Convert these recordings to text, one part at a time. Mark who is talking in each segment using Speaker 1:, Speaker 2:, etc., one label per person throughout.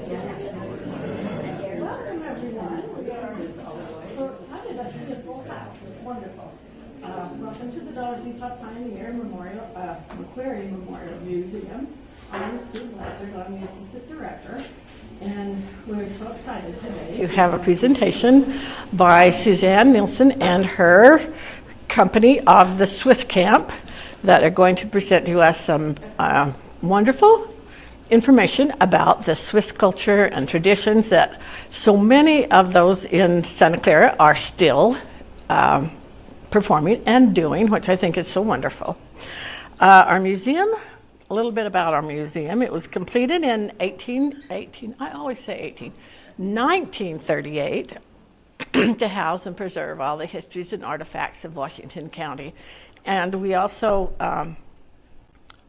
Speaker 1: Welcome, everyone. We are so excited to see a full house. It's wonderful. Welcome to the Dollar Utah Pioneer Aquarium Memorial Museum. I'm Sue Blazzard. I'm the Assistant Director. And we're so excited today to have a presentation by Susannah Nilsson and her company of the Swiss Camp that are going to present to us some wonderful information about the Swiss culture and traditions that so many of those in Santa Clara are still performing and doing, which I think is so wonderful. Our museum, a little bit about our museum. It was completed in 1938 to house and preserve all the histories and artifacts of Washington County. And we also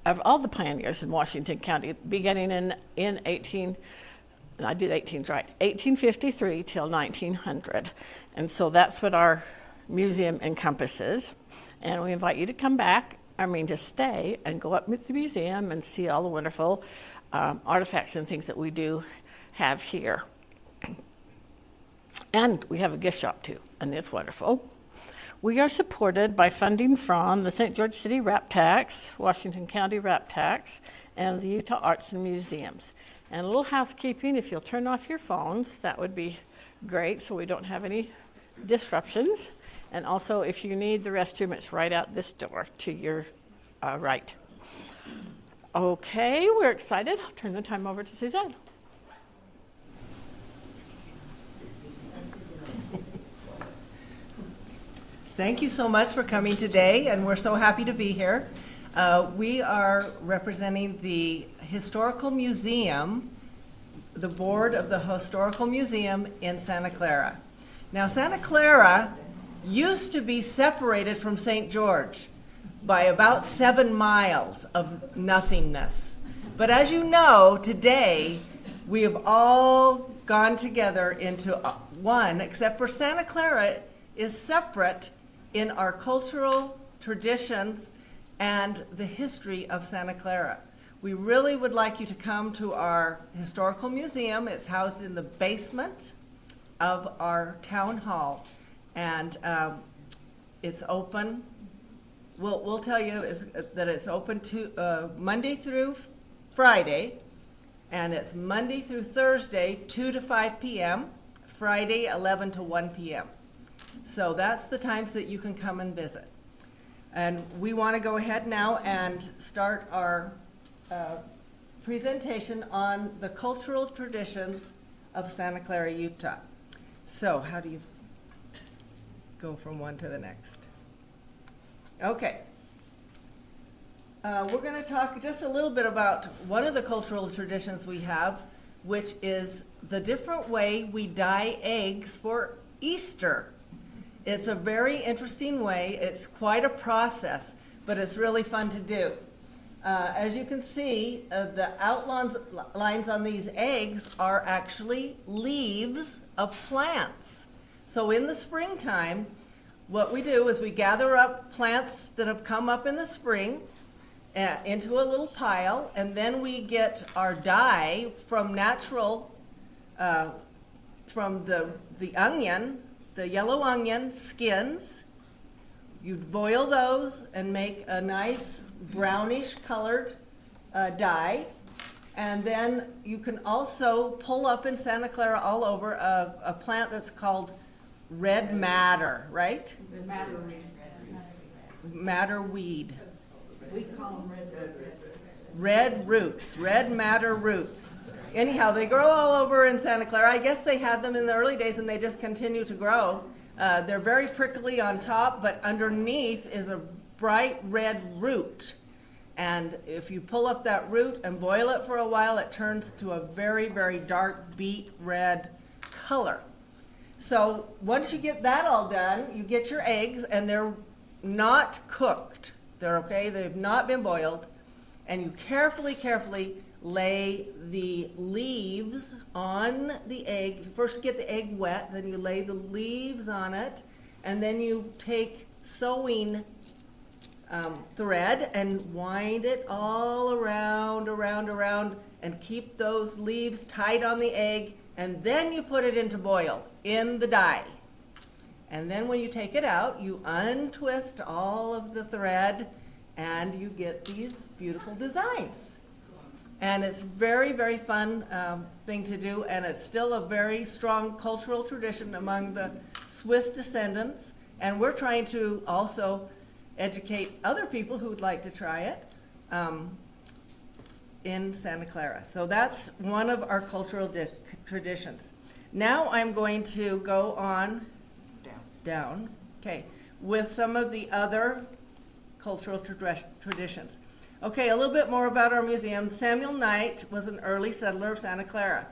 Speaker 1: of all the pioneers in Washington County, beginning in 1853 till 1900. And so that's what our museum encompasses. And we invite you to come back, to stay and go up with the museum and see all the wonderful artifacts and things that we do have here. And we have a gift shop too, and it's wonderful. We are supported by funding from the St. George City Rap Tax, Washington County Rap Tax, and the Utah Arts and Museums. And a little housekeeping, if you'll turn off your phones, that would be great so we don't have any disruptions. And also, if you need the restroom, it's right out this door to your right. Okay, we're excited. I'll turn the time over to Suzanne.
Speaker 2: Thank you so much for coming today, and we're so happy to be here. We are representing the Historical Museum, the board of the Historical Museum in Santa Clara. Now, Santa Clara used to be separated from St. George by about 7 miles of nothingness. But as you know, today, we have all gone together into one, except for Santa Clara is separate in our cultural traditions and the history of Santa Clara. We really would like you to come to our historical museum. It's housed in the basement of our town hall, and it's open. We'll tell you that it's open to Monday through Friday, and it's Monday through Thursday, 2 to 5 p.m., Friday, 11 to 1 p.m. So that's the times that you can come and visit. And we want to go ahead now and start our presentation on the cultural traditions of Santa Clara, Utah. So how do you go from one to the next? Okay. We're going to talk just a little bit about one of the cultural traditions we have, which is the different way we dye eggs for Easter. It's a very interesting way. It's quite a process, but it's really fun to do. As you can see, the outlines on these eggs are actually leaves of plants. So in the springtime, what we do is we gather up plants that have come up in the spring into a little pile, and then we get our dye from natural, from the onion, the yellow onion skins. You boil those and make a nice brownish colored dye. And then you can also pull up in Santa Clara all over a plant that's called red madder, right? Madder weed.
Speaker 1: We call them
Speaker 2: Red roots, red madder roots. Anyhow, they grow all over in Santa Clara. I guess they had them in the early days and they just continue to grow. They're very prickly on top, but underneath is a bright red root. And if you pull up that root and boil it for a while, it turns to a very, very dark beet red color. So once you get that all done, you get your eggs, and they're not cooked. They're okay, they've not been boiled. And you carefully lay the leaves on the egg. First get the egg wet, then you lay the leaves on it, and then you take sewing thread and wind it all around, and keep those leaves tight on the egg, and then you put it into boil in the dye. And then when you take it out, you untwist all of the thread, and you get these beautiful designs. And it's very, very fun thing to do, and it's still a very strong cultural tradition among the Swiss descendants. And we're trying to also educate other people who would like to try it in Santa Clara. So that's one of our cultural traditions. Now I'm going to go on down, okay, with some of the other cultural traditions. Okay, a little bit more about our museum. Samuel Knight was an early settler of Santa Clara,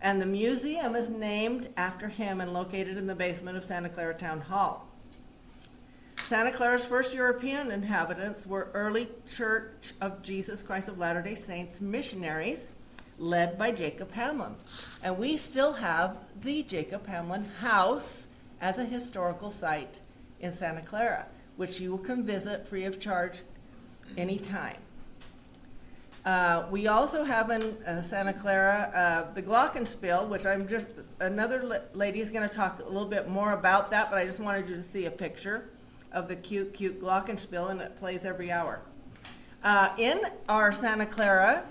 Speaker 2: and the museum is named after him and located in the basement of Santa Clara Town Hall. Santa Clara's first European inhabitants were early Church of Jesus Christ of Latter-day Saints missionaries led by Jacob Hamlin. And we still have the Jacob Hamlin House as a historical site in Santa Clara, which you can visit free of charge anytime. We also have in Santa Clara the Glockenspiel, which another lady is going to talk a little bit more about that, but I just wanted you to see a picture of the cute Glockenspiel, and it plays every hour. In our Santa Clara,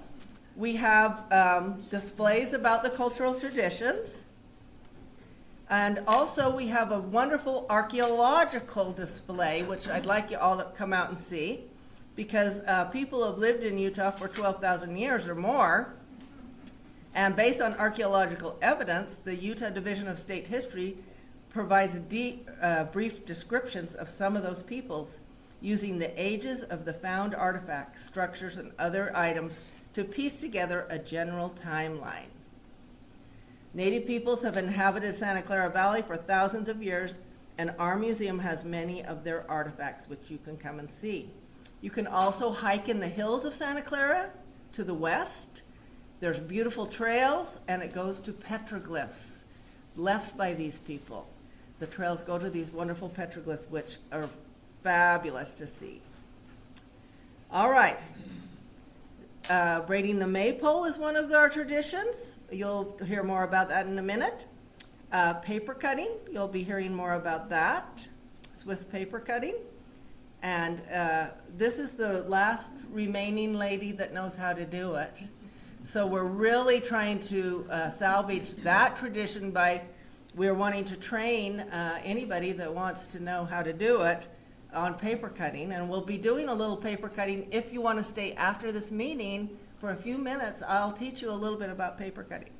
Speaker 2: we have displays about the cultural traditions, and also we have a wonderful archaeological display, which I'd like you all to come out and see, because people have lived in Utah for 12,000 years or more, and based on archaeological evidence, the Utah Division of State History provides brief descriptions of some of those peoples using the ages of the found artifacts, structures, and other items to piece together a general timeline. Native peoples have inhabited Santa Clara Valley for thousands of years, and our museum has many of their artifacts, which you can come and see. You can also hike in the hills of Santa Clara to the west. There's beautiful trails, and it goes to petroglyphs left by these people. The trails go to these wonderful petroglyphs, which are fabulous to see. All right. Braiding the maypole is one of our traditions. You'll hear more about that in a minute. Paper cutting, you'll be hearing more about that. Swiss paper cutting. And this is the last remaining lady that knows how to do it. So we're really trying to salvage that tradition by we're wanting to train anybody that wants to know how to do it on paper cutting. And we'll be doing a little paper cutting. If you want to stay after this meeting for a few minutes, I'll teach you a little bit about paper cutting.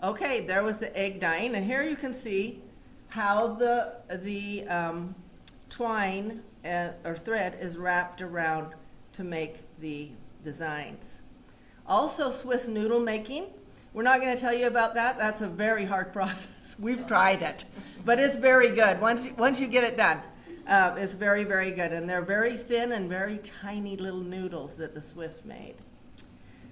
Speaker 2: Okay, there was the egg dyeing. And here you can see how the twine or thread is wrapped around to make the designs. Also, Swiss noodle making. We're not going to tell you about that. That's a very hard process. We've tried it, but it's very good. Once you get it done, it's very, very good. And they're very thin and very tiny little noodles that the Swiss made.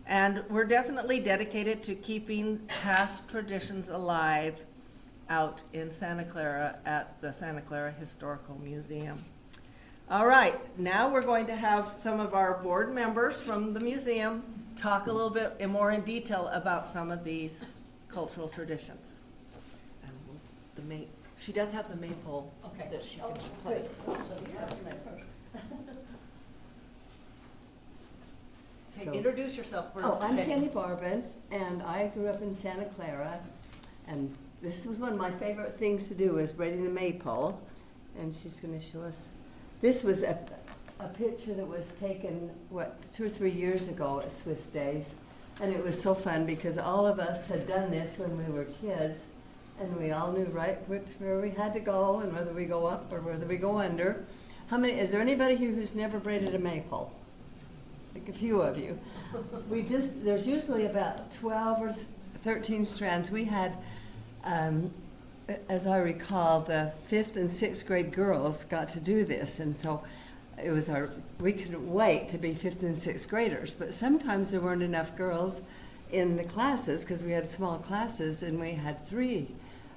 Speaker 2: And we're definitely dedicated to keeping past traditions alive out in Santa Clara at the Santa Clara Historical Museum. All right, now we're going to have some of our board members from the museum talk a little bit more in detail about some of these cultural traditions. And she does have the maypole that she can play. Okay, introduce yourself first.
Speaker 3: I'm Penny Barbin, and I grew up in Santa Clara, and this was one of my favorite things to do, was braiding the maypole, and she's going to show us. This was a picture that was taken, 2 or 3 years ago at Swiss Days, and it was so fun because all of us had done this when we were kids, and we all knew where we had to go and whether we go up or whether we go under. Is there anybody here who's never braided a maypole? Like a few of you. There's usually about 12 or 13 strands. We had, as I recall, the 5th and 6th grade girls got to do this, and so it was we couldn't wait to be 5th and 6th graders, but sometimes there weren't enough girls in the classes because we had small classes, and we had 3.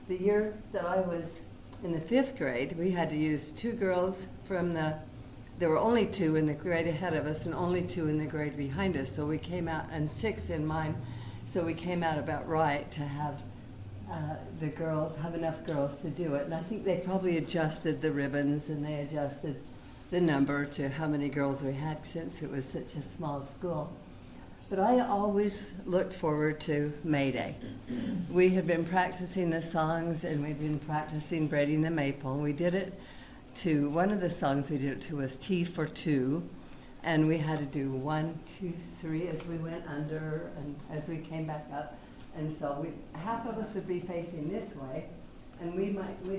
Speaker 3: The year that I was in the 5th grade, we had to use 2 girls from the there were only 2 in the grade ahead of us and only 2 in the grade behind us. So we came out, and 6 in mine. So we came out about right to have the girls, have enough girls to do it. And I think they probably adjusted the ribbons and they adjusted the number to how many girls we had since it was such a small school. But I always looked forward to May Day. We had been practicing the songs and we'd been practicing braiding the maypole. We did it to, one of the songs we did it to was T for 2. And we had to do 1, 2, 3 as we went under and as we came back up. And so half of us would be facing this way, and we'd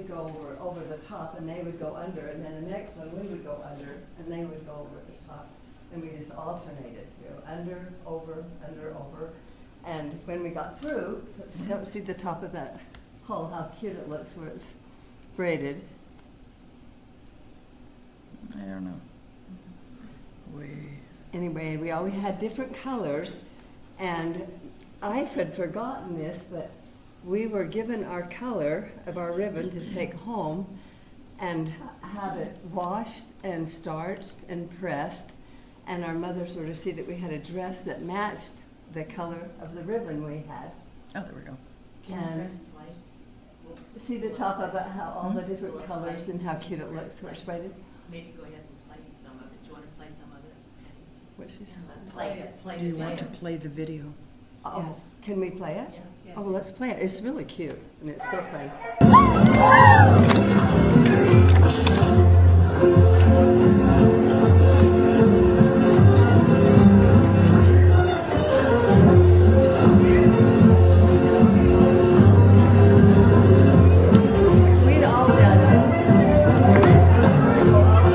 Speaker 3: go over the top, and they would go under, and then the next one we would go under, and they would go over the top, and we just alternated. We go under, over, and when we got through, see the top of that hole, how cute it looks where it's braided.
Speaker 4: I don't know.
Speaker 3: Anyway, we always had different colors, and I had forgotten this, but we were given our color of our ribbon to take home and have it washed and starched and pressed, and our mother sort of see that we had a dress that matched the color of the ribbon we had.
Speaker 4: Oh, there we go.
Speaker 3: And see the top of it, how all the different colors and how cute it looks where it's braided?
Speaker 5: Maybe go ahead and play some of it. Do you want to play some of it?
Speaker 3: What she said.
Speaker 5: Play it. Play
Speaker 4: Do you
Speaker 5: it.
Speaker 4: want to play the video?
Speaker 3: Oh,
Speaker 5: Yes.
Speaker 3: can we play it?
Speaker 5: Yeah.
Speaker 3: Oh, well, let's play it. It's really cute, and it's so fun. We'd all done it. Go up,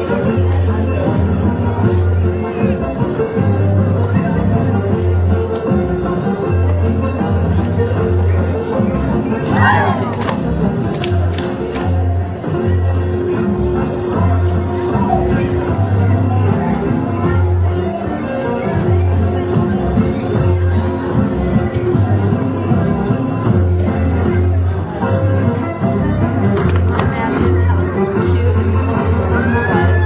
Speaker 3: Imagine how cute and colorful this was.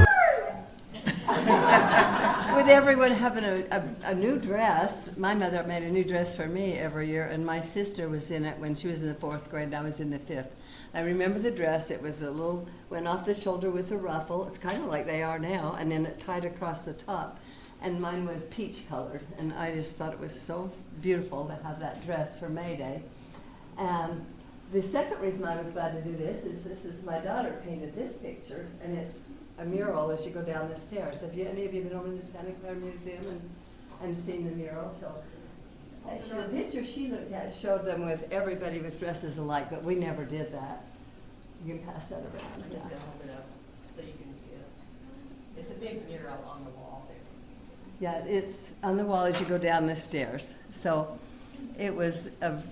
Speaker 3: With everyone having a new dress. My mother made a new dress for me every year, and my sister was in it when she was in the 4th grade, and I was in the 5th. I remember the dress. It was a little, went off the shoulder with a ruffle. It's kind of like they are now, and then it tied across the top. And mine was peach colored, and I just thought it was so beautiful to have that dress for May Day. The second reason I was glad to do this is my daughter painted this picture, and it's a mural as you go down the stairs. Have any of you been over to the Santa Clara Museum and seen the mural? So the picture she looked at showed them with everybody with dresses alike, but we never did that. You can pass that around.
Speaker 5: I'm just going to hold it up so you can see it. It's a big mural on the wall there.
Speaker 3: Yeah, it's on the wall as you go down the stairs. So it was a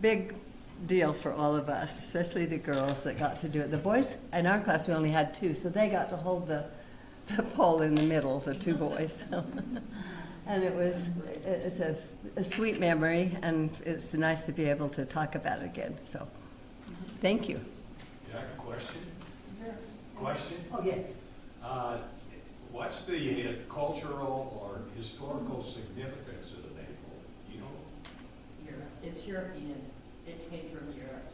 Speaker 3: big deal for all of us, especially the girls that got to do it. The boys in our class, we only had 2, so they got to hold the pole in the middle, the 2 boys. So. And it's a sweet memory, and it's nice to be able to talk about it again. So thank you.
Speaker 6: I have a question. Question?
Speaker 3: Oh, yes.
Speaker 6: What's the cultural or historical significance of the maypole? You know?
Speaker 5: Europe. It's European. It came from Europe.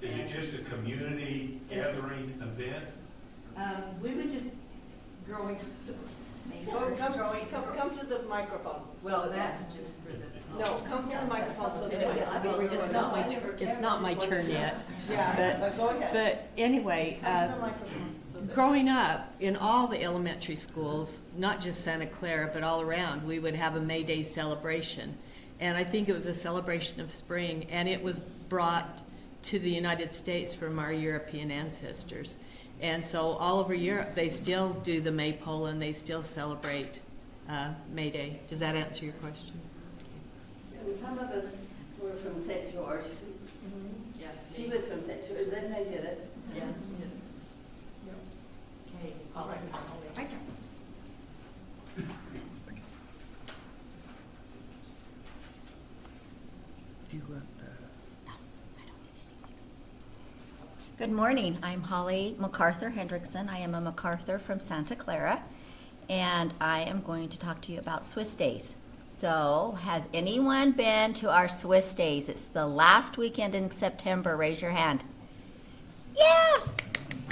Speaker 6: Is it just a community gathering event?
Speaker 5: We would just growing.
Speaker 2: Come to the microphone.
Speaker 5: Well, that's just for the.
Speaker 2: No, come to the microphone so that we
Speaker 5: Well, it's not my turn. It's not my turn yet.
Speaker 2: Yeah, but go ahead.
Speaker 5: But anyway, growing up in all the elementary schools, not just Santa Clara, but all around, we would have a May Day celebration. And I think it was a celebration of spring, and it was brought to the United States from our European ancestors. And so all over Europe, they still do the maypole and they still celebrate May Day. Does that answer your question?
Speaker 3: And some of us were from St. George.
Speaker 5: Yeah.
Speaker 3: She was from St. George, then they did it.
Speaker 5: Yeah. Okay. All right. My turn.
Speaker 4: Do you want the...
Speaker 7: Good morning. I'm Holly MacArthur Hendrickson. I am a MacArthur from Santa Clara, and I am going to talk to you about Swiss Days. So, has anyone been to our Swiss Days? It's the last weekend in September. Raise your hand. Yes!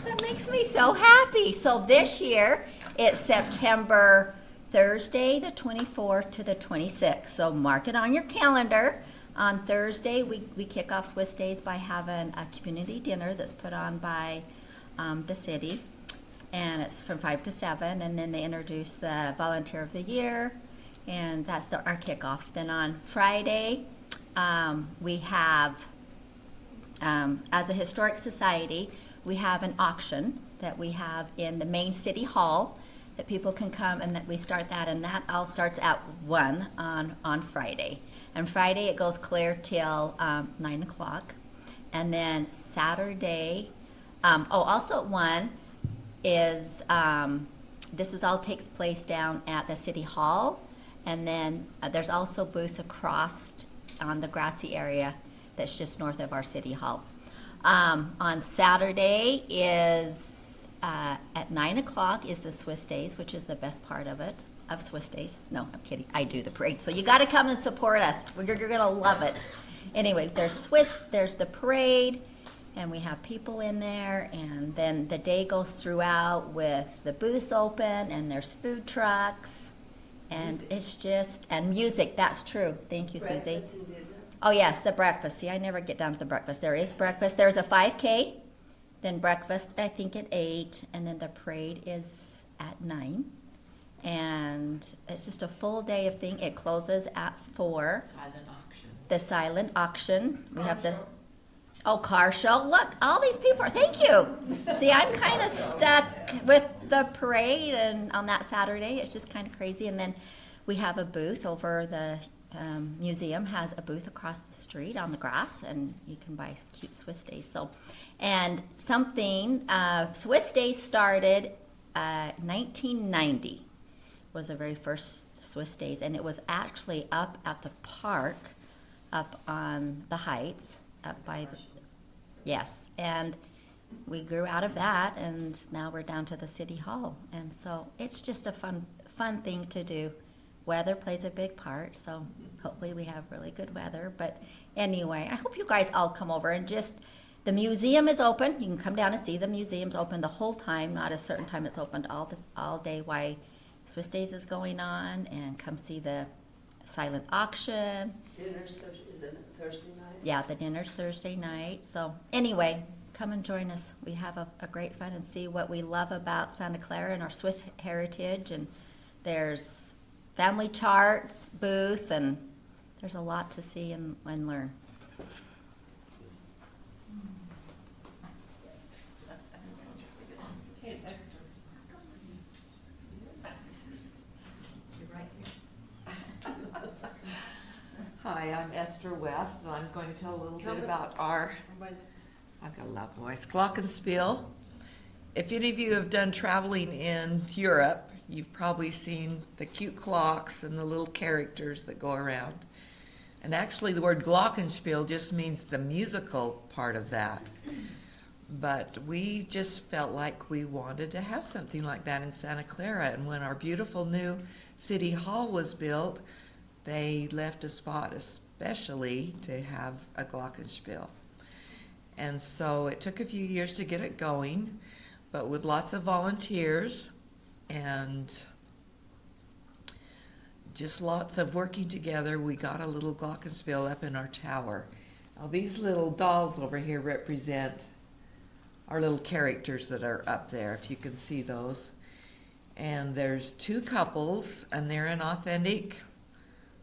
Speaker 7: That makes me so happy. So this year, it's September Thursday, the 24th to the 26th. So mark it on your calendar. On Thursday, we kick off Swiss Days by having a community dinner that's put on by the city. And it's from 5 to 7. And then they introduce the Volunteer of the Year. And that's our kickoff. Then on Friday, we have, as a historic society, we have an auction that we have in the main city hall that people can come, and that we start that, and that all starts at 1 on Friday. And Friday it goes clear till 9 o'clock. And then Saturday, also at 1 is, this all takes place down at the city hall. And then there's also booths across on the grassy area that's just north of our city hall. On Saturday is at 9 o'clock is the Swiss Days, which is the best part of Swiss Days. No, I'm kidding. I do the parade. So you got to come and support us. You're going to love it. Anyway, there's the parade, and we have people in there, and then the day goes throughout with the booths open, and there's food trucks, and it's just, and music. That's true. Thank you, Susie. Oh, yes, the breakfast. See, I never get down to the breakfast. There is breakfast. There's a 5K, then breakfast, I think, at 8, and then the parade is at 9. And it's just a full day of thing. It closes at 4.
Speaker 5: Silent auction.
Speaker 7: The silent auction. We have the car show. Look, all these people are, thank you. See, I'm kind of stuck with the parade, and on that Saturday, it's just kind of crazy. And then we have a booth over the museum has a booth across the street on the grass, and you can buy cute Swiss Days. So, and something, Swiss Days started 1990 was the very first Swiss Days, and it was actually up at the park, up on the heights, up by the, yes, and we grew out of that, and now we're down to the city hall, and so it's just a fun thing to do. Weather plays a big part, so hopefully we have really good weather. But anyway, I hope you guys all come over and just, the museum is open. You can come down and see the museum's open the whole time, not a certain time. It's open all day while Swiss Days is going on, and come see the silent auction.
Speaker 3: Dinner's is it Thursday night?
Speaker 7: Yeah, the dinner's Thursday night. So anyway, come and join us. We have a great fun and see what we love about Santa Clara and our Swiss heritage. And there's family charts booth, and there's a lot to see and learn.
Speaker 8: Hi, I'm Esther West, and I'm going to tell a little bit about our, I've got a loud voice, Glockenspiel. If any of you have done traveling in Europe, you've probably seen the cute clocks and the little characters that go around. And actually the word Glockenspiel just means the musical part of that. But we just felt like we wanted to have something like that in Santa Clara. And when our beautiful new city hall was built, they left a spot especially to have a Glockenspiel. And so it took a few years to get it going, but with lots of volunteers and just lots of working together, we got a little Glockenspiel up in our tower. Now these little dolls over here represent our little characters that are up there, if you can see those. And there's 2 couples, and they're in authentic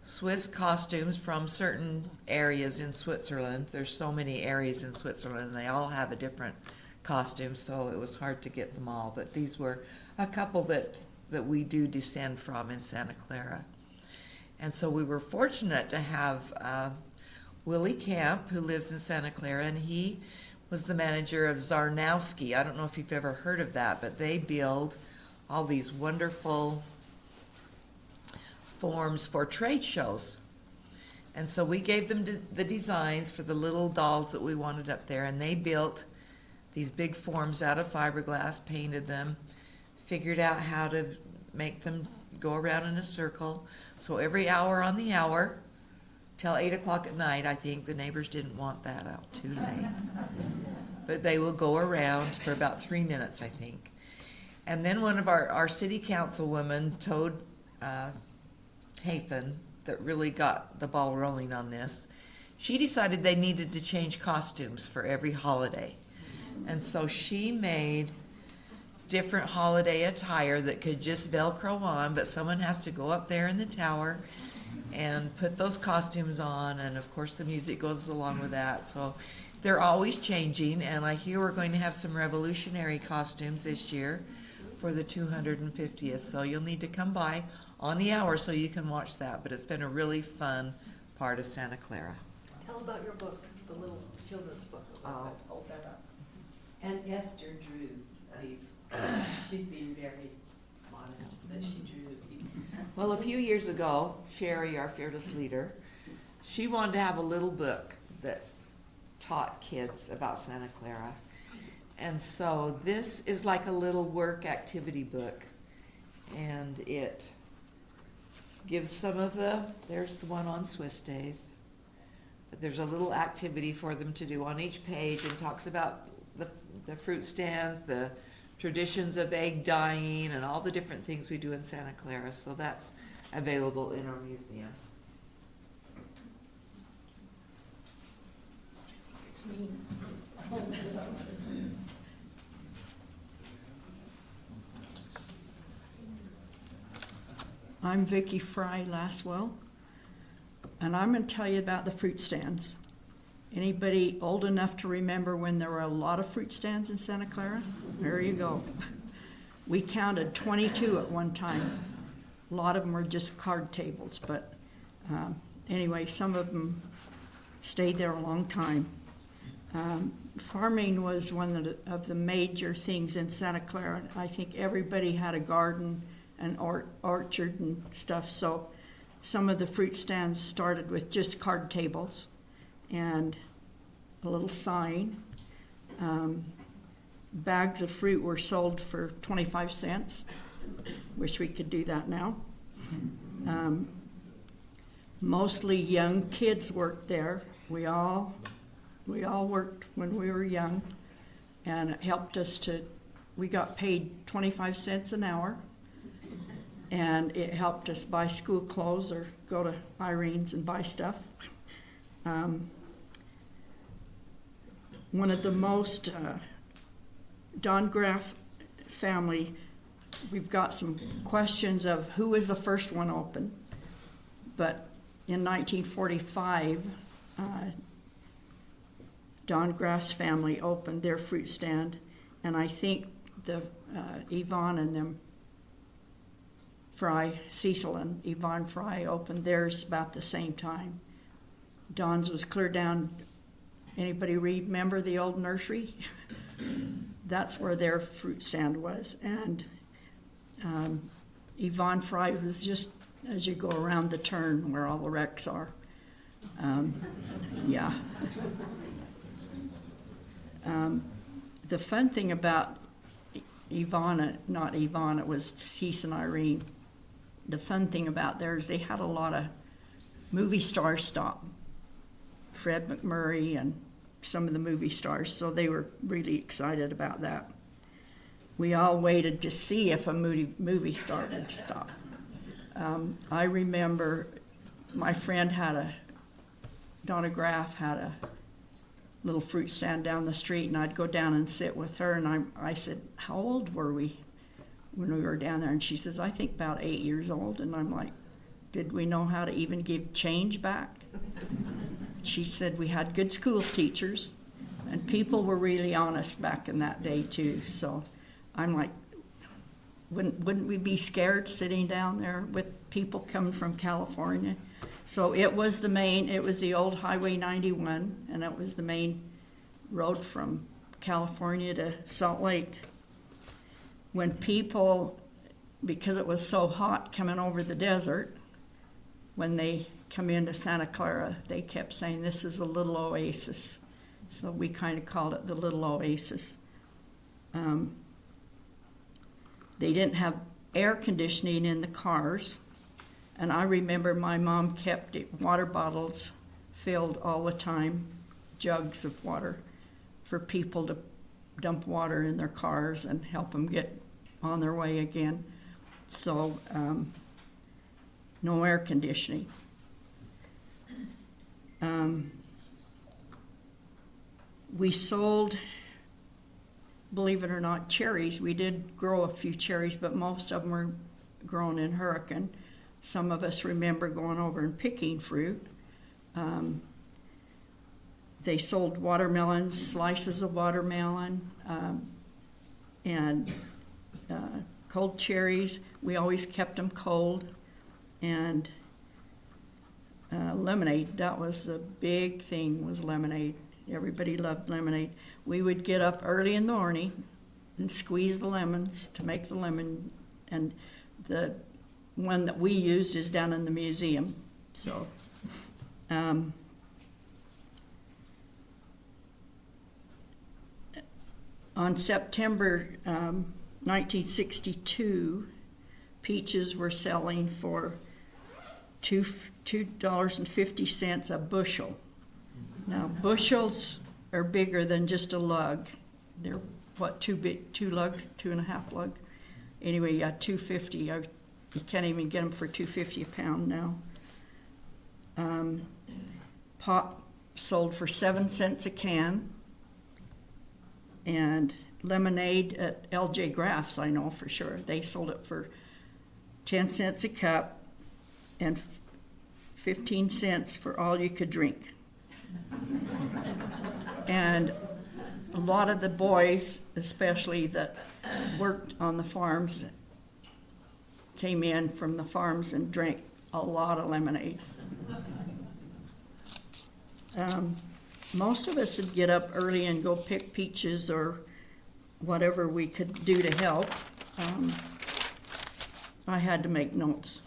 Speaker 8: Swiss costumes from certain areas in Switzerland. There's so many areas in Switzerland, and they all have a different costume, so it was hard to get them all. But these were a couple that we do descend from in Santa Clara. And so we were fortunate to have Willie Camp, who lives in Santa Clara, and he was the manager of Zarnowski. I don't know if you've ever heard of that, but they build all these wonderful forms for trade shows. And so we gave them the designs for the little dolls that we wanted up there, and they built these big forms out of fiberglass, painted them, figured out how to make them go around in a circle. So every hour on the hour, till 8 o'clock at night, I think the neighbors didn't want that out too late. But they will go around for about 3 minutes, I think. And then one of our city councilwomen, Toad Hafen, that really got the ball rolling on this, she decided they needed to change costumes for every holiday. And so she made different holiday attire that could just Velcro on, but someone has to go up there in the tower and put those costumes on, and of course the music goes along with that. So they're always changing, and I hear we're going to have some revolutionary costumes this year for the 250th. So you'll need to come by on the hour so you can watch that. But it's been a really fun part of Santa Clara.
Speaker 3: Tell about your book, the little children's book. Hold that up.
Speaker 5: And Esther drew these. She's being very modest, but she drew these.
Speaker 8: Well, a few years ago, Sherry, our fearless leader, she wanted to have a little book that taught kids about Santa Clara. And so this is like a little work activity book. And it gives some of there's the one on Swiss days. But there's a little activity for them to do on each page, and talks about the fruit stands, the traditions of egg dyeing, and all the different things we do in Santa Clara. So that's available in our museum.
Speaker 1: I'm Vicki Fry Laswell, and I'm going to tell you about the fruit stands. Anybody old enough to remember when there were a lot of fruit stands in Santa Clara? There you go. We counted 22 at one time. A lot of them were just card tables, but anyway, some of them stayed there a long time. Farming was one of the major things in Santa Clara. I think everybody had a garden and orchard and stuff, so some of the fruit stands started with just card tables and a little sign. Bags of fruit were sold for 25 cents. Wish we could do that now. Mostly young kids worked there. We all worked when we were young, and it helped us we got paid 25 cents an hour, and it helped us buy school clothes or go to Irene's and buy stuff. One of the most, Don Graff family, we've got some questions of who was the first one open, but in 1945, Don Graff's family opened their fruit stand, and I think the Yvonne and them, Fry, Cecil and Yvonne Fry opened theirs about the same time. Don's was clear down. Anybody remember the old nursery? That's where their fruit stand was. And Yvonne Fry was just as you go around the turn where all the wrecks are. Yeah. The fun thing about not Yvonne, it was Cease and Irene. The fun thing about theirs, they had a lot of movie stars stop. Fred McMurray and some of the movie stars, so they were really excited about that. We all waited to see if a movie star would stop. I remember my friend Donna Graff had a little fruit stand down the street, and I'd go down and sit with her, and I said, how old were we when we were down there? And she says, I think about 8 years old. And I'm like, did we know how to even give change back? She said we had good school teachers, and people were really honest back in that day too. So I'm like, wouldn't we be scared sitting down there with people coming from California? So it was the old Highway 91, and it was the main road from California to Salt Lake. When people, because it was so hot coming over the desert, when they come into Santa Clara, they kept saying, this is a little oasis. So we kind of called it the Little Oasis. They didn't have air conditioning in the cars, and I remember my mom kept water bottles filled all the time, jugs of water, for people to dump water in their cars and help them get on their way again. So no air conditioning. We sold, believe it or not, cherries. We did grow a few cherries, but most of them were grown in Hurricane. Some of us remember going over and picking fruit. They sold watermelons, slices of watermelon, and cold cherries. We always kept them cold. And lemonade, that was the big thing, was lemonade. Everybody loved lemonade. We would get up early in the morning and squeeze the lemons to make the lemon, and the one that we used is down in the museum. So on September 1962, peaches were selling for $2.50 a bushel. Now, bushels are bigger than just a lug. They're, what, two lugs, 2.5 lug? Anyway, yeah, $2.50. You can't even get them for $2.50 a pound now. Pop sold for 7 cents a can. And lemonade at L.J. Graff's, I know for sure. They sold it for 10 cents a cup and 15 cents for all you could drink. And a lot of the boys, especially that worked on the farms, came in from the farms and drank a lot of lemonade. Most of us would get up early and go pick peaches or whatever we could do to help. I had to make notes.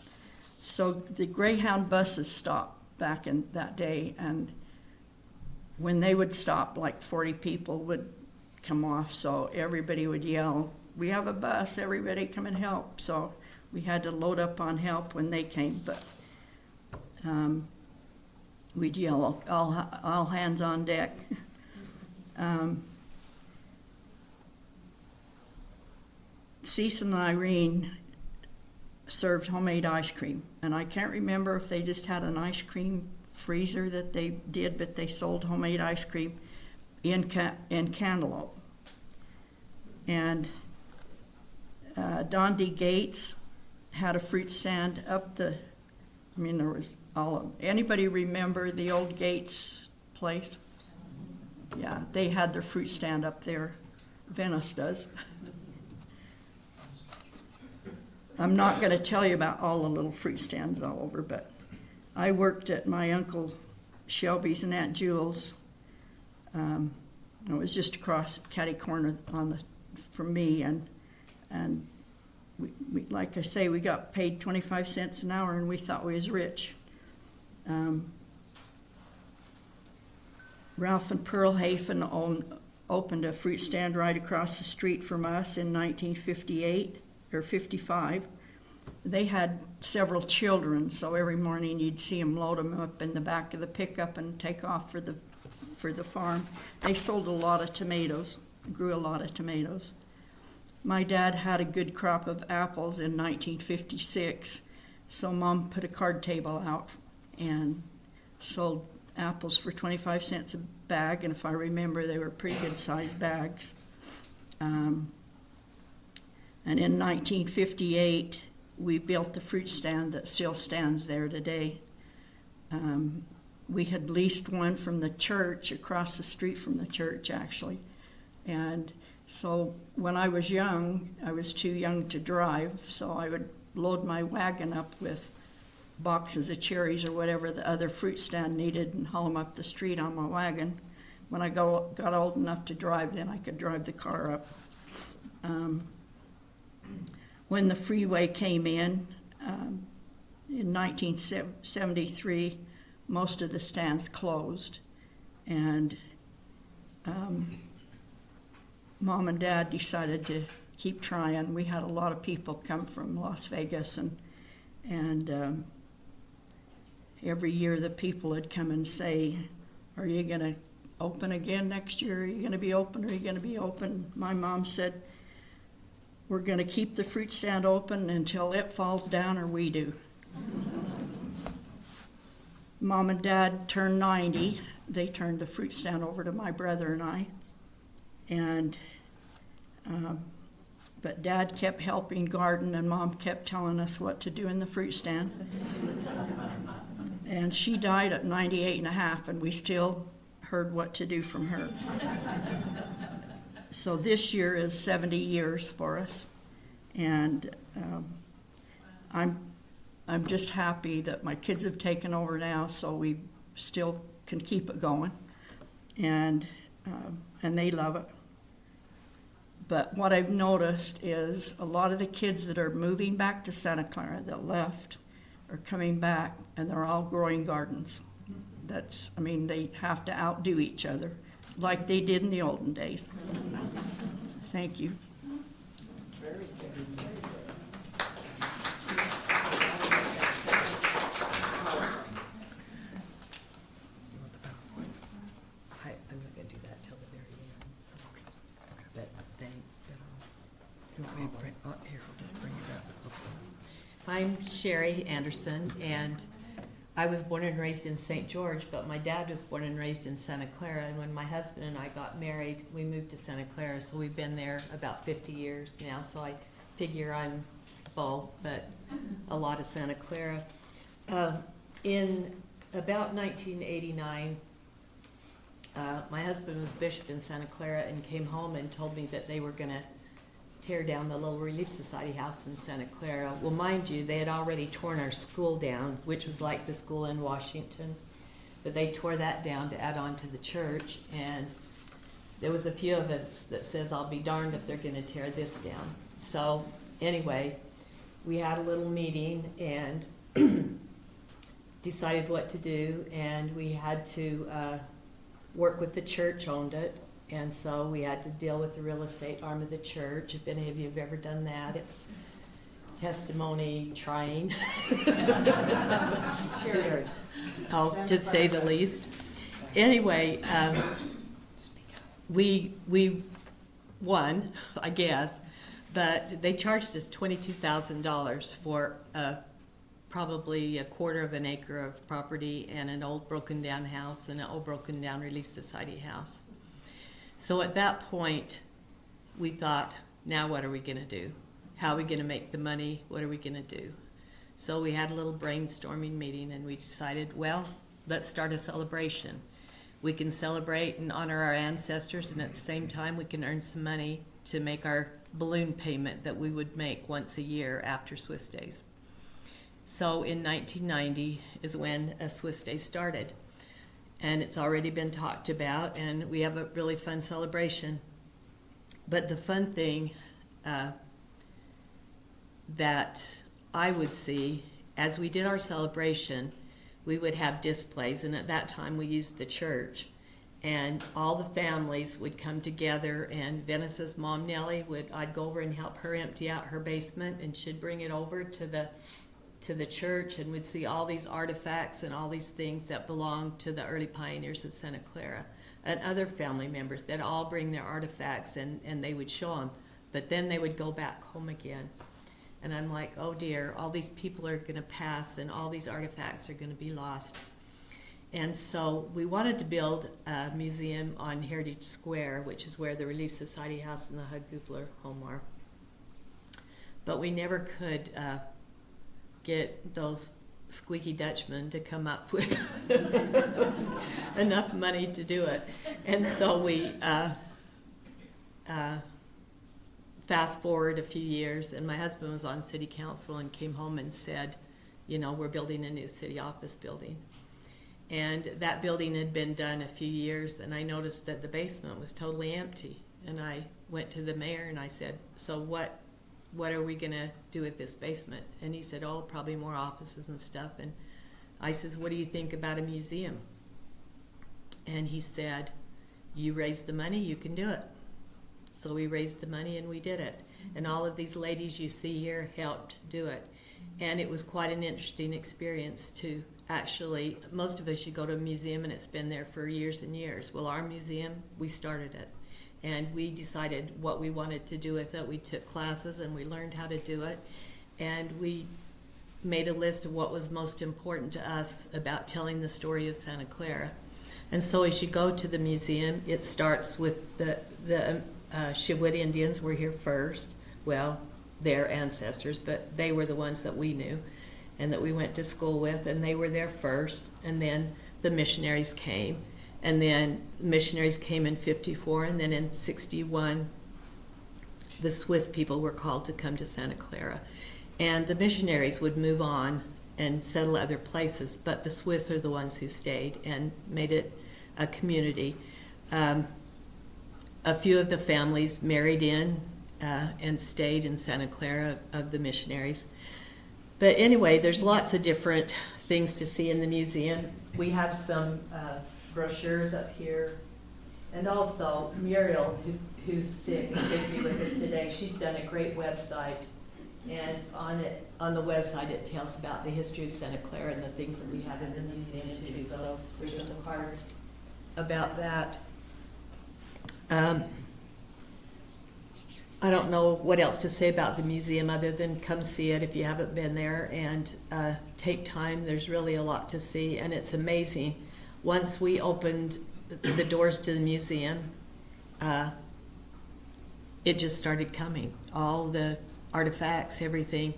Speaker 1: So the Greyhound buses stopped back in that day, and when they would stop, like 40 people would come off, so everybody would yell, "We have a bus, everybody come and help." So we had to load up on help when they came, but we'd yell, all hands on deck. Cecil and Irene served homemade ice cream, and I can't remember if they just had an ice cream freezer that they did, but they sold homemade ice cream in Cantaloupe. And Don D. Gates had a fruit stand up there was all of them. Anybody remember the old Gates place? Yeah, they had their fruit stand up there. Venice does. I'm not going to tell you about all the little fruit stands all over, but I worked at my Uncle Shelby's and Aunt Jewel's. It was just across catty corner from me, and we, like I say, we got paid 25 cents an hour, and we thought we was rich. Ralph and Pearl Hafen opened a fruit stand right across the street from us in 1958 or 55. They had several children, so every morning you'd see them load them up in the back of the pickup and take off for the farm. They sold a lot of tomatoes, grew a lot of tomatoes. My dad had a good crop of apples in 1956, so Mom put a card table out and sold apples for 25 cents a bag, and if I remember, they were pretty good sized bags. And in 1958, we built the fruit stand that still stands there today. We had leased one from the church, across the street from the church, actually. And so when I was young, I was too young to drive, so I would load my wagon up with boxes of cherries or whatever the other fruit stand needed and haul them up the street on my wagon. When I got old enough to drive, then I could drive the car up. When the freeway came in 1973, most of the stands closed, and Mom and Dad decided to keep trying. We had a lot of people come from Las Vegas, and every year the people would come and say, "Are you going to open again next year? Are you going to be open? Are you going to be open?" My mom said, "We're going to keep the fruit stand open until it falls down or we do." Mom and Dad turned 90. They turned the fruit stand over to my brother and I. And but Dad kept helping garden, and Mom kept telling us what to do in the fruit stand. And she died at 98 and a half, and we still heard what to do from her. So this year is 70 years for us, and I'm just happy that my kids have taken over now, so we still can keep it going, and they love it. But what I've noticed is a lot of the kids that are moving back to Santa Clara that left are coming back, and they're all growing gardens. They have to outdo each other like they did in the olden days. Thank you.
Speaker 5: I'm not gonna do that till the very end, so. But thanks, but,
Speaker 4: You want me to bring, oh, here, I'll just bring it up.
Speaker 5: I'm Sherry Anderson, and I was born and raised in St. George, but my dad was born and raised in Santa Clara, and when my husband and I got married, we moved to Santa Clara, so we've been there about 50 years now, so I figure I'm both, but a lot of Santa Clara. In about 1989, my husband was bishop in Santa Clara and came home and told me that they were gonna tear down the little Relief Society house in Santa Clara. Well, mind you, they had already torn our school down, which was like the school in Washington, but they tore that down to add on to the church, and there was a few of us that says, I'll be darned if they're gonna tear this down. So anyway, we had a little meeting and decided what to do, and we had to work with the church owned it, and so we had to deal with the real estate arm of the church. If any of you have ever done that, it's testimony trying.
Speaker 3: Sure.
Speaker 5: To say the least. Anyway, we won, I guess, but they charged us $22,000 for probably a quarter of an acre of property and an old broken down house and an old broken down Relief Society house. So at that point, we thought, now what are we gonna do? How are we gonna make the money? What are we gonna do? So we had a little brainstorming meeting and we decided, well, let's start a celebration. We can celebrate and honor our ancestors, and at the same time we can earn some money to make our balloon payment that we would make once a year after Swiss Days. So in 1990 is when a Swiss Day started, and it's already been talked about, and we have a really fun celebration. But the fun thing that I would see, as we did our celebration, we would have displays, and at that time we used the church, and all the families would come together, and Venice's mom Nellie I'd go over and help her empty out her basement, and she'd bring it over to the church, and we'd see all these artifacts and all these things that belonged to the early pioneers of Santa Clara, and other family members that all bring their artifacts, and they would show them, but then they would go back home again. And I'm like, oh dear, all these people are going to pass and all these artifacts are going to be lost. And so we wanted to build a museum on Heritage Square, which is where the Relief Society House and the Hug-Gupler home are. But we never could get those squeaky Dutchmen to come up with enough money to do it. And so we fast forward a few years, and my husband was on city council and came home and said, you know, we're building a new city office building. And that building had been done a few years, and I noticed that the basement was totally empty. And I went to the mayor and I said, so what are we gonna do with this basement? And he said, oh, probably more offices and stuff. And I says, what do you think about a museum? And he said, you raise the money, you can do it. So we raised the money and we did it. And all of these ladies you see here helped do it. And it was quite an interesting experience to actually, most of us, you go to a museum and it's been there for years and years. Well, our museum, we started it. And we decided what we wanted to do with it. We took classes and we learned how to do it. And we made a list of what was most important to us about telling the story of Santa Clara. And so as you go to the museum, it starts with the Chivwit Indians were here first. Well, their ancestors, but they were the ones that we knew and that we went to school with, and they were there first. And then the missionaries came. And then missionaries came in 54, and then in 61, the Swiss people were called to come to Santa Clara. And the missionaries would move on and settle other places, but the Swiss are the ones who stayed and made it a community. A few of the families married in and stayed in Santa Clara of the missionaries. But anyway, there's lots of different things to see in the museum. We have some brochures up here. And also Muriel, who's sick and couldn't be with us today, she's done a great website. And on the website it tells about the history of Santa Clara and the things that we have in the museum too. So there's some cards about that. I don't know what else to say about the museum other than come see it if you haven't been there, and take time. There's really a lot to see, and it's amazing. Once we opened the doors to the museum, it just started coming. All the artifacts, everything.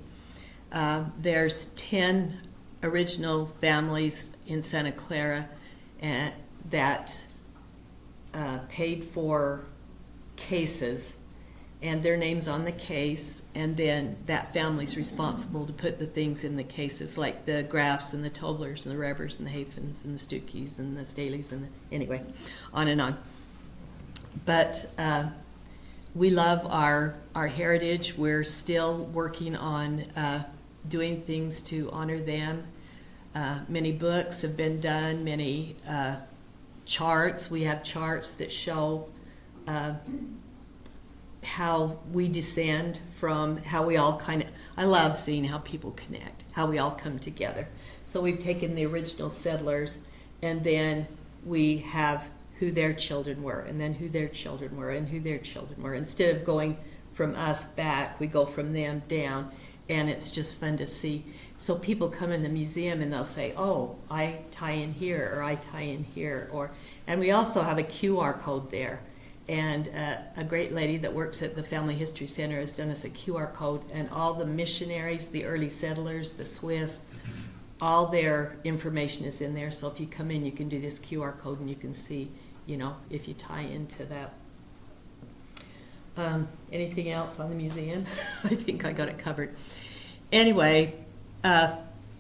Speaker 5: There's 10 original families in Santa Clara that paid for cases, and their name's on the case, and then that family's responsible to put the things in the cases, like the Graffs and the Toblers and the Revers and the Hafens and the Stukeys and the Staleys and anyway, on and on. But we love our heritage. We're still working on doing things to honor them. Many books have been done, many charts. We have charts that show how we descend from, how we all kind of, I love seeing how people connect, how we all come together. So we've taken the original settlers, and then we have who their children were, and then who their children were, and who their children were. Instead of going from us back, we go from them down, and it's just fun to see. So people come in the museum and they'll say, oh, I tie in here, or I tie in here, and we also have a QR code there. And a great lady that works at the Family History Center has done us a QR code, and all the missionaries, the early settlers, the Swiss, all their information is in there. So if you come in, you can do this QR code and you can see, you know, if you tie into that. Anything else on the museum? I think I got it covered. Anyway,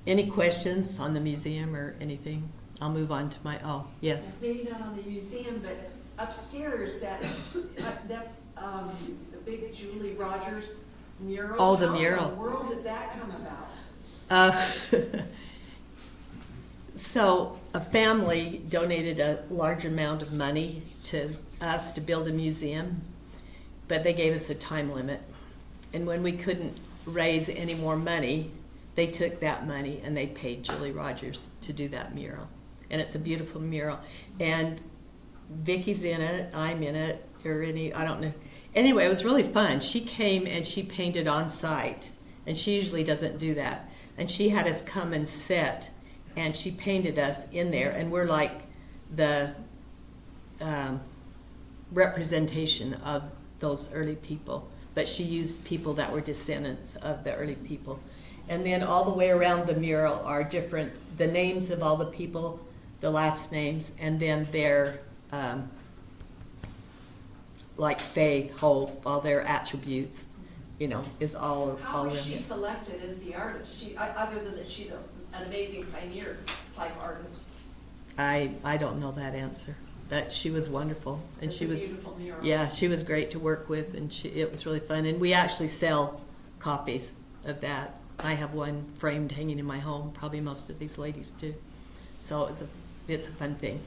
Speaker 5: any questions on the museum or anything? I'll move on to my, oh, yes.
Speaker 1: Maybe not on the museum, but upstairs, that's the big Julie Rogers mural.
Speaker 5: Oh, the mural.
Speaker 1: How in the world did that come about?
Speaker 5: So a family donated a large amount of money to us to build a museum, but they gave us a time limit. And when we couldn't raise any more money, they took that money and they paid Julie Rogers to do that mural. And it's a beautiful mural. And Vicky's in it, I'm in it, or I don't know. Anyway, it was really fun. She came and she painted on site, and she usually doesn't do that. And she had us come and sit, and she painted us in there, and we're like the representation of those early people. But she used people that were descendants of the early people. And then all the way around the mural are the names of all the people, the last names, and then their like faith, hope, all their attributes, you know, is all
Speaker 1: How
Speaker 5: around
Speaker 1: was she
Speaker 5: it.
Speaker 1: selected as the artist? Other than that she's an amazing pioneer type artist.
Speaker 5: I don't know that answer, but she was wonderful, and
Speaker 1: It's
Speaker 5: she
Speaker 1: a
Speaker 5: was,
Speaker 1: beautiful mural.
Speaker 5: yeah, she was great to work with, and it was really fun. And we actually sell copies of that. I have one framed hanging in my home. Probably most of these ladies do. So it's a fun thing.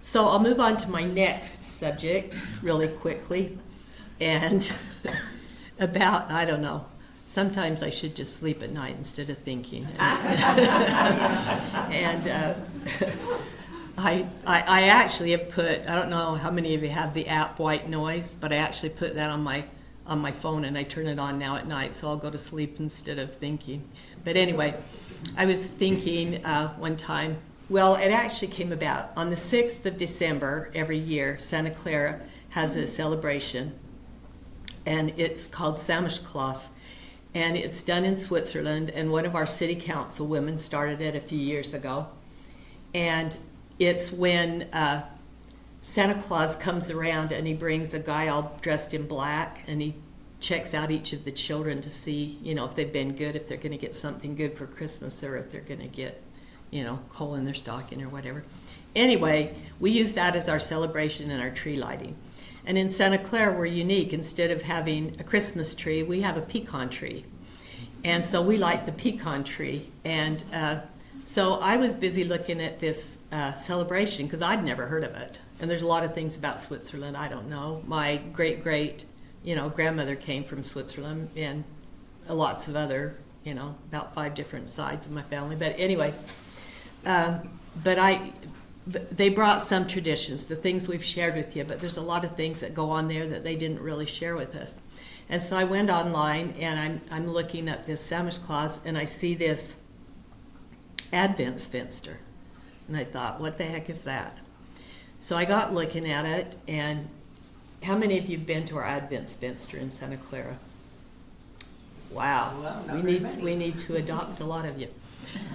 Speaker 5: So I'll move on to my next subject really quickly. And about, I don't know, sometimes I should just sleep at night instead of thinking. And I actually have put, I don't know how many of you have the app White Noise, but I actually put that on my phone and I turn it on now at night, so I'll go to sleep instead of thinking. But anyway, I was thinking one time, well, it actually came about on the 6th of December every year. Santa Clara has a celebration, and it's called Samichlaus, and it's done in Switzerland, and one of our city council women started it a few years ago. And it's when Santa Claus comes around and he brings a guy all dressed in black, and he checks out each of the children to see, you know, if they've been good, if they're going to get something good for Christmas, or if they're going to get, you know, coal in their stocking or whatever. Anyway, we use that as our celebration and our tree lighting. And in Santa Clara, we're unique. Instead of having a Christmas tree, we have a pecan tree. And so we light the pecan tree. And so I was busy looking at this celebration because I'd never heard of it. And there's a lot of things about Switzerland I don't know. My great-great, you know, grandmother came from Switzerland, and lots of other, you know, about 5 different sides of my family. But anyway, they brought some traditions, the things we've shared with you, but there's a lot of things that go on there that they didn't really share with us. And so I went online, and I'm looking at this Samichlaus, and I see this Advent fenster. And I thought, what the heck is that? So I got looking at it, and how many of you have been to our Advent fenster in Santa Clara? Wow, we need to adopt a lot of you.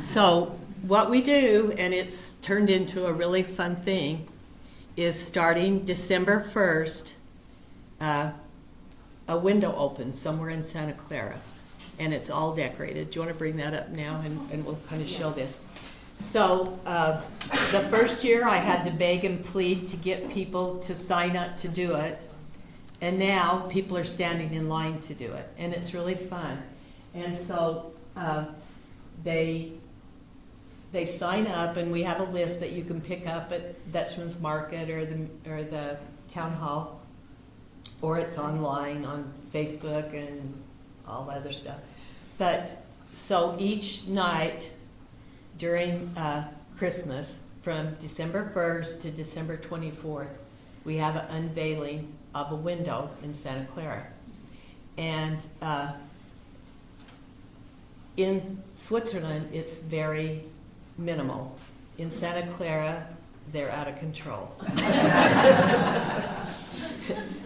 Speaker 5: So what we do, and it's turned into a really fun thing, is starting December 1st, a window opens somewhere in Santa Clara, and it's all decorated. Do you want to bring that up now, and we'll kind of show this? So the first year I had to beg and plead to get people to sign up to do it, and now people are standing in line to do it, and it's really fun. And so they sign up, and we have a list that you can pick up at Dutchman's Market or the town hall, or it's online on Facebook and all the other stuff. But so each night during Christmas, from December 1st to December 24th, we have an unveiling of a window in Santa Clara. And in Switzerland, it's very minimal. In Santa Clara, they're out of control.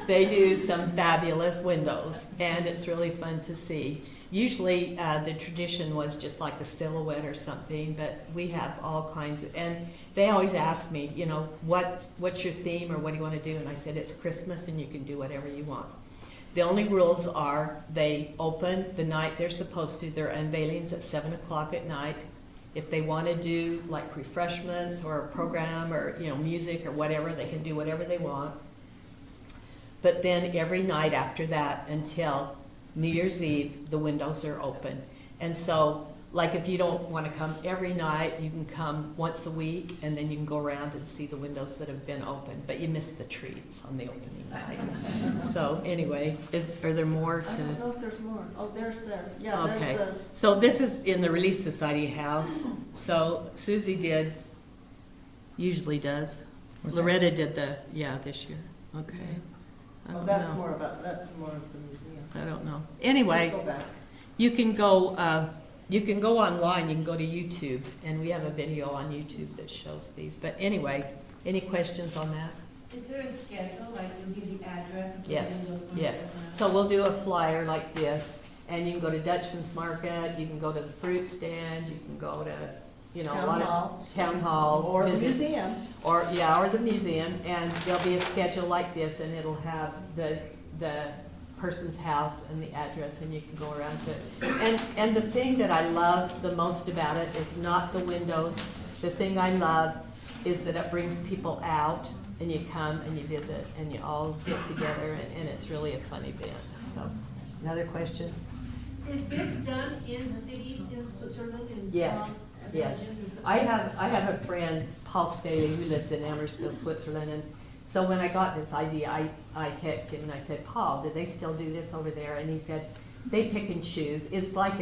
Speaker 5: They do some fabulous windows, and it's really fun to see. Usually the tradition was just like a silhouette or something, but we have all kinds of, and they always ask me, you know, what's your theme, or what do you want to do? And I said, it's Christmas, and you can do whatever you want. The only rules are they open the night they're supposed to. Their unveilings at 7 o'clock at night. If they want to do like refreshments or a program or, you know, music or whatever, they can do whatever they want. But then every night after that until New Year's Eve, the windows are open. And so, like, if you don't want to come every night, you can come once a week, and then you can go around and see the windows that have been open. But you miss the treats on the opening night. So anyway, are there more to?
Speaker 1: I don't know if there's more. Oh, yeah,
Speaker 5: okay.
Speaker 1: there's the.
Speaker 5: So this is in the Relief Society house. So Susie usually does. Loretta did this year. Okay. I don't
Speaker 1: That's
Speaker 5: know.
Speaker 1: more of the museum.
Speaker 5: I don't know. Anyway,
Speaker 1: Let's go back.
Speaker 5: you can go online, you can go to YouTube, and we have a video on YouTube that shows these. But anyway, any questions on that?
Speaker 9: Is there a schedule, like you'll give the address? of
Speaker 5: Yes,
Speaker 9: when those
Speaker 5: yes.
Speaker 9: ones are
Speaker 5: So we'll do a flyer like this, and you can go to Dutchman's Market, you can go to the fruit stand, you can go to, you know, a lot of town hall.
Speaker 1: Or the
Speaker 5: visit.
Speaker 1: museum.
Speaker 5: Or the museum, and there'll be a schedule like this, and it'll have the person's house and the address, and you can go around to it. And the thing that I love the most about it is not the windows. The thing I love is that it brings people out, and you come and you visit, and you all get together, and it's really a fun event. So, another question?
Speaker 9: Is this done in cities in Switzerland?
Speaker 5: Yes. Yes. I have a friend, Paul Staley, who lives in Ammersville, Switzerland, and so when I got this idea, I texted him and I said, Paul, do they still do this over there? And he said, they pick and choose. It's like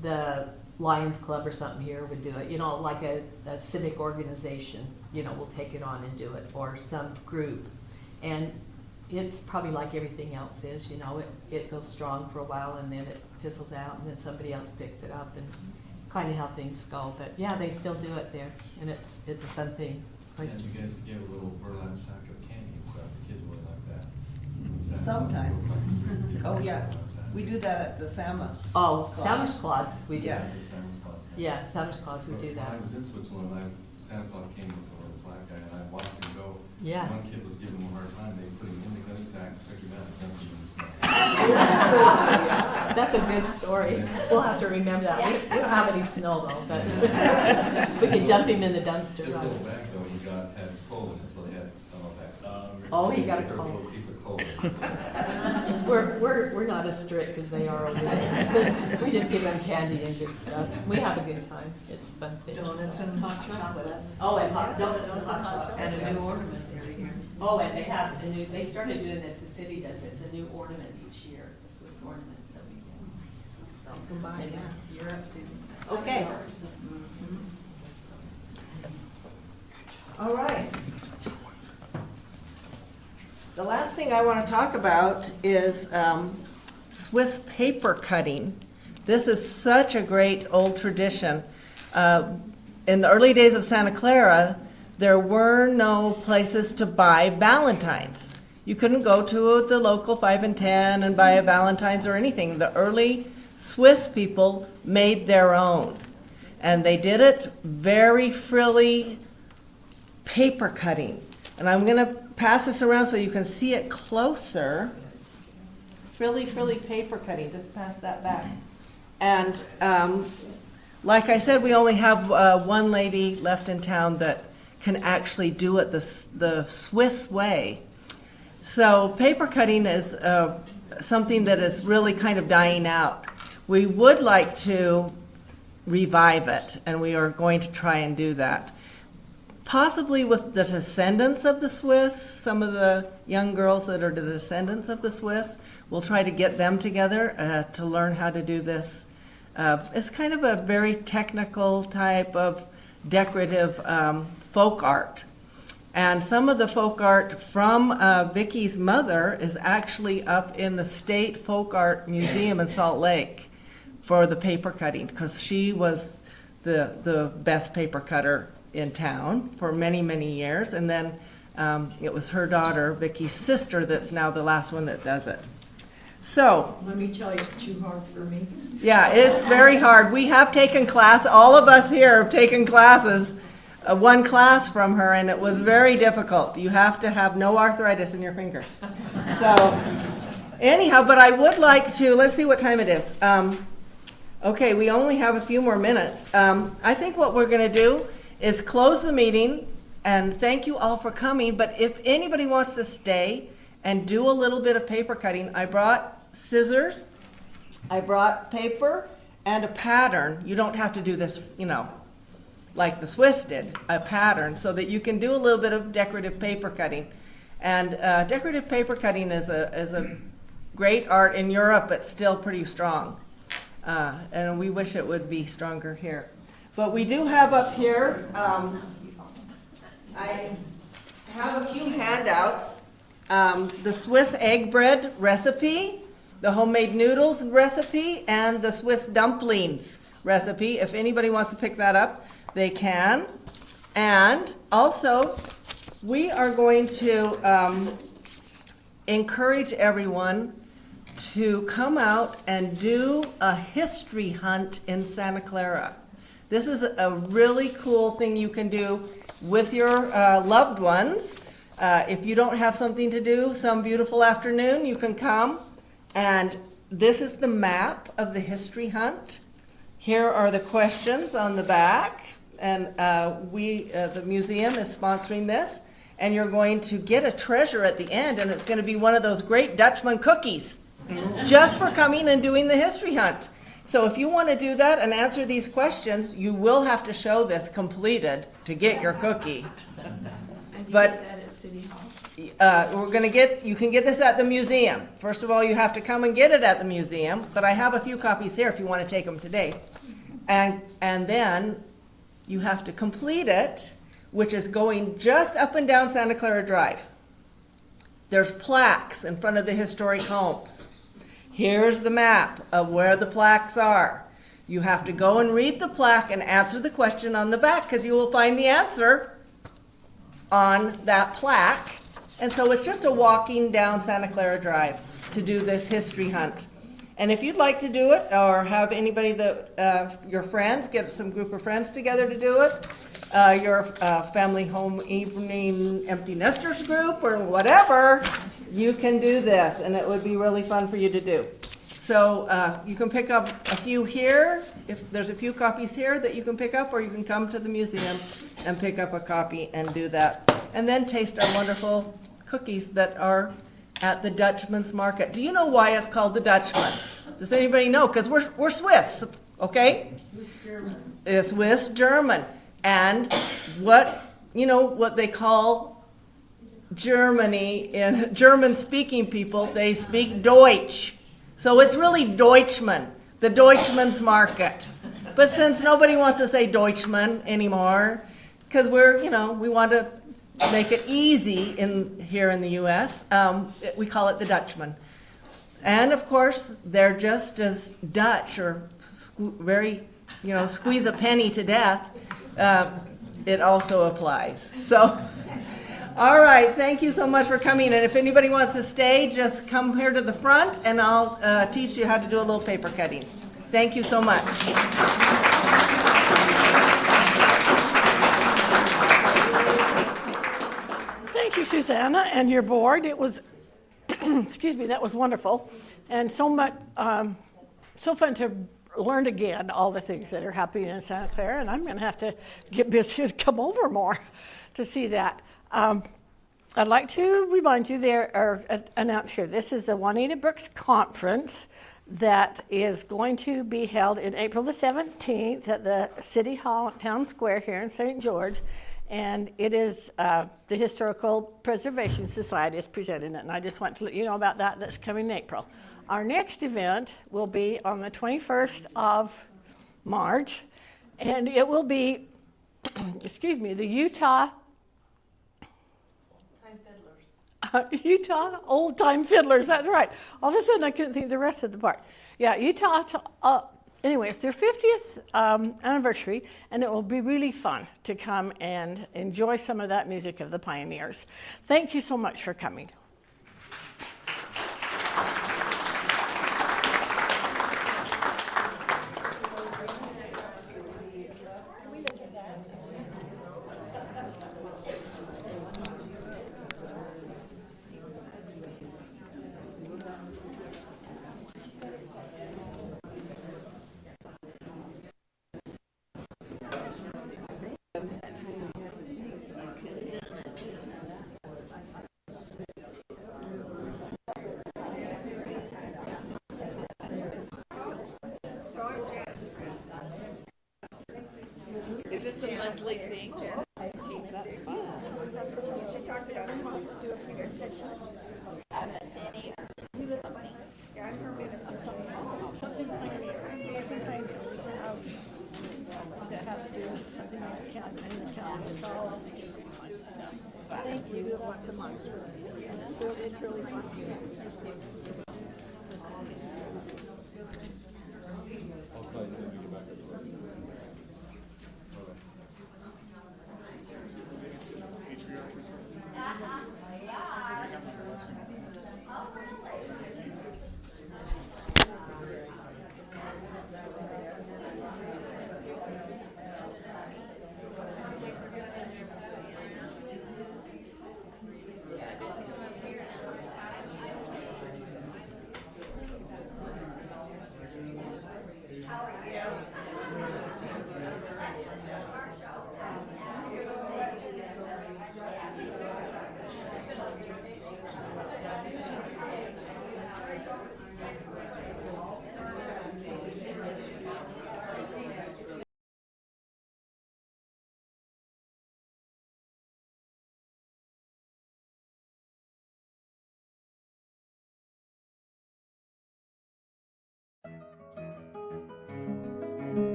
Speaker 5: the Lions Club or something here would do it, you know, like a civic organization, you know, will take it on and do it, or some group. And it's probably like everything else is, you know, it goes strong for a while and then it fizzles out and then somebody else picks it up, and kind of how things go. But yeah, they still do it there, and it's a fun thing. Like,
Speaker 10: And you guys give a little burlap sack of candy and stuff, the kids would like that.
Speaker 2: Sometimes. Oh, yeah. We do that at the Samos.
Speaker 5: oh, Santa Claus, we do.
Speaker 2: Yes.
Speaker 5: Yeah, Santa Claus, we do
Speaker 10: When
Speaker 5: that.
Speaker 10: I was in Switzerland, Santa Claus came with a little black guy, and I watched him go.
Speaker 5: Yeah.
Speaker 10: One kid was giving him a hard time, they put him in the gunny sack, took him out, and dumped him in the snow.
Speaker 5: That's a good story. We'll have to remember that. We don't have any snow though, but we can dump him in the dumpster.
Speaker 10: His
Speaker 5: right?
Speaker 10: little bag though, had coal in it, so they had some of that.
Speaker 5: Oh, he got a
Speaker 10: There was
Speaker 5: coal.
Speaker 10: little piece of coal in it.
Speaker 5: We're not as strict as they are over there. We just give them candy and good stuff. We have a good time. It's a fun thing.
Speaker 8: Donuts and hot chocolate.
Speaker 5: Oh, and hot donuts and hot chocolate.
Speaker 8: And a new ornament every year.
Speaker 5: Oh, and they have a new, they started doing this, the city does this, a new ornament each year, the Swiss ornament that we get. So, yeah, you're up, Susan.
Speaker 2: Okay. All right. The last thing I want to talk about is Swiss paper cutting. This is such a great old tradition. In the early days of Santa Clara, there were no places to buy Valentines. You couldn't go to the local 5 and 10 and buy a Valentine's or anything. The early Swiss people made their own. And they did it very frilly paper cutting. And I'm going to pass this around so you can see it closer. Frilly, frilly paper cutting. Just pass that back. And like I said, we only have one lady left in town that can actually do it the Swiss way. So paper cutting is something that is really kind of dying out. We would like to revive it, and we are going to try and do that. Possibly with the descendants of the Swiss, some of the young girls that are the descendants of the Swiss, we'll try to get them together to learn how to do this. It's kind of a very technical type of decorative folk art. And some of the folk art from Vicky's mother is actually up in the State Folk Art Museum in Salt Lake for the paper cutting, because she was the best paper cutter in town for many, many years. And then it was her daughter, Vicky's sister, that's now the last one that does it. So,
Speaker 1: Let me tell you, it's too hard for me.
Speaker 2: yeah, it's very hard. We have taken class, all of us here have taken classes, one class from her, and it was very difficult. You have to have no arthritis in your fingers. So, anyhow, but I would like to, let's see what time it is. Okay, we only have a few more minutes. I think what we're going to do is close the meeting, and thank you all for coming, but if anybody wants to stay and do a little bit of paper cutting, I brought scissors, I brought paper, and a pattern. You don't have to do this, you know, like the Swiss did, a pattern, so that you can do a little bit of decorative paper cutting. And decorative paper cutting is a great art in Europe, but still pretty strong. And we wish it would be stronger here. But we do have up here, I have a few handouts. The Swiss egg bread recipe, the homemade noodles recipe, and the Swiss dumplings recipe. If anybody wants to pick that up, they can. And also, we are going to encourage everyone to come out and do a history hunt in Santa Clara. This is a really cool thing you can do with your loved ones. If you don't have something to do some beautiful afternoon, you can come. And this is the map of the history hunt. Here are the questions on the back. And the museum is sponsoring this. And you're going to get a treasure at the end, and it's going to be one of those great Dutchman cookies, just for coming and doing the history hunt. So if you want to do that and answer these questions, you will have to show this completed to get your cookie.
Speaker 1: And you
Speaker 2: But-
Speaker 1: get that at City Hall.
Speaker 2: You can get this at the museum. First of all, you have to come and get it at the museum, but I have a few copies here if you want to take them today. And then you have to complete it, which is going just up and down Santa Clara Drive. There's plaques in front of the historic homes. Here's the map of where the plaques are. You have to go and read the plaque and answer the question on the back, because you will find the answer on that plaque. And so it's just a walking down Santa Clara Drive to do this history hunt. And if you'd like to do it, or have anybody that, your friends, get some group of friends together to do it, your family home evening empty nesters group or whatever, you can do this, and it would be really fun for you to do. So you can pick up a few here. If there's a few copies here that you can pick up, or you can come to the museum and pick up a copy and do that. And then taste our wonderful cookies that are at the Dutchman's Market. Do you know why it's called the Dutchman's? Does anybody know? Because we're Swiss, okay? It's Swiss German. And what they call Germany, in German-speaking people, they speak Deutsch. So it's really Deutschmann, the Deutschman's Market. But since nobody wants to say Deutschmann anymore, because we want to make it easy here in the U.S., we call it the Dutchman. And of course, they're just as Dutch, or very, squeeze a penny to death. It also applies. So, all right, thank you so much for coming. And if anybody wants to stay, just come here to the front, and I'll teach you how to do a little paper cutting. Thank you so much.
Speaker 1: Thank you, Susannah, and your board. It was, excuse me, that was wonderful. And so much, so fun to learn again all the things that are happening in Santa Clara, and I'm going to have to get busy and come over more to see that. I'd like to remind you announce here, this is the Juanita Brooks Conference that is going to be held in April the 17th at the City Hall Town Square here in St. George. And it is the Historical Preservation Society is presenting it, and I just want to let you know about that. That's coming in April. Our next event will be on the 21st of March, and it will be, excuse me, the Utah Old Time Fiddlers, that's right. All of a sudden I couldn't think of the rest of the part. Yeah, Utah, anyway, it's their 50th anniversary, and it will be really fun to come and enjoy some of that music of the pioneers. Thank you so much for coming.
Speaker 8: Is this a monthly thing? That's fun.
Speaker 1: Thank you once a month. It's really fun.